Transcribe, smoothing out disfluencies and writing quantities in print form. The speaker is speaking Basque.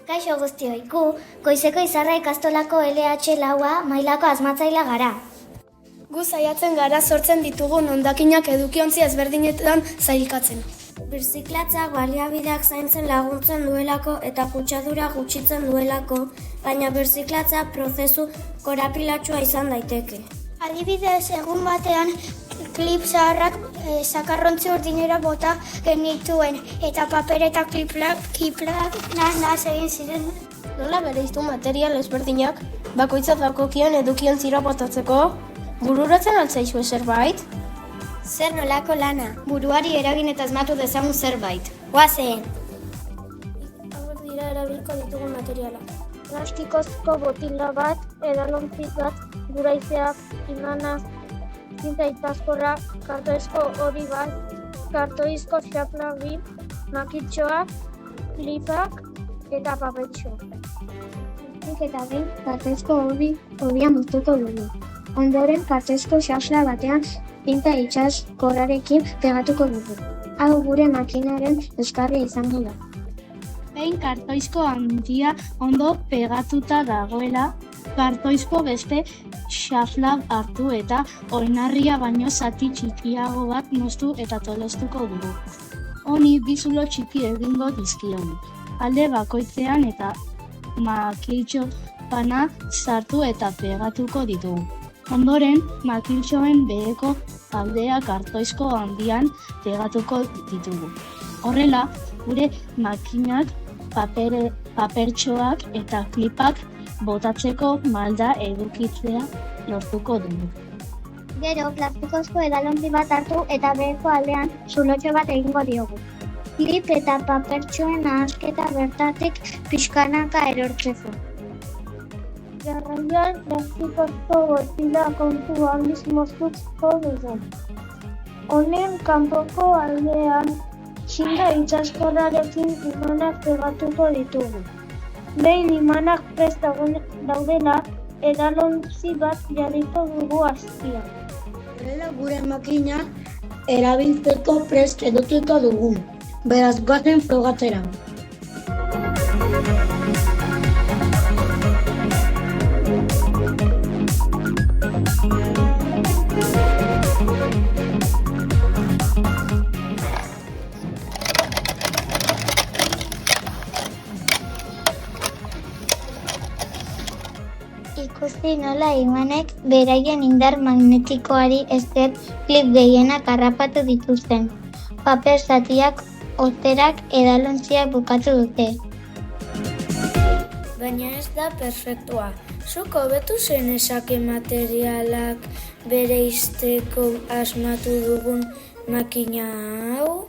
Kaixo guztioi, gu Goizeko Izarra ikastolako LH laua mailako asmatzailea gara. Gu saiatzen gara sortzen ditugun hondakinak edukiontzi ezberdinetan sailkatzen. Birziklatzak baliabideak zaintzen laguntzen duelako eta kutsadura gutxitzen duelako, baina birziklatza prozesu korapilatsua izan daiteke. Adibidez, egun batean klip zaharrak zakarrontzi urdinera bota genituen eta paper eta kliplak nahaz egin ziren. Nola bereiztu material ezberdinak bakoitzak dagokion edukiontzira botatzeko? Bururatzen altzaizu zerbait? Zer nolako lana, buruari eragin eta asmatu dezagun zerbait. Goazen! Hauek dira erabilko ditugun materiala. Plastikozko botila bat, edalontzi bat, guraizeak, imanaz, zinta itazkorra, kartoizko hori bat, kartoizko xafla bi, makitxoak, klipak eta papetxoak. Eta behin, kartoizko horia moztuko dugu. Ondoren, kartoizko xafla batean tinta itsaskorrarekin pegatuko dugu. Hau gure makinaren euskarria izango da. Behin kartoizko handia ondo pegatuta dagoela, kartoizko beste xafla hartu eta oinarria baino zati txikiago bat moztu eta tolostuko dugu. Honi bi zulo txiki egingo dizkion. Alde bakoitzean eta makiltxo bana sartu eta pegatuko ditugu. Ondoren, makiltxoen beheko aldea kartoizko handian pegatuko ditugu. Horrela, gure makinak papertxoak eta klipak botatzeko malda edukitzea lortuko dugu. Gero, plastikozko edalontzi bat hartu eta beheko aldean zulotxo bat egingo diogu. Klip eta papertxoen nahasketa bertatik pixkanaka erortzeko. Jarraian, plastikozko botila kontu handiz moztuko dugu. Honen kanpoko aldean zinta itsaskorrarekin imanak pegatuko ditugu. Behin imanak prest daudela, edalontzi bat jarriko dugu azpian. Horrela gure makina erabiltzeko prest edukiko dugu. Beraz, goazen frogatzera. Ikusi nola imanek beraien indar magnetikoari esker klip gehienak harrapatu dituzten. Paper zatiak, osterak edalontziak bukatu dute. Baina ez da perfektua. Zuk hobetu zenezake materialak bereizteko asmatu dugun makina hau?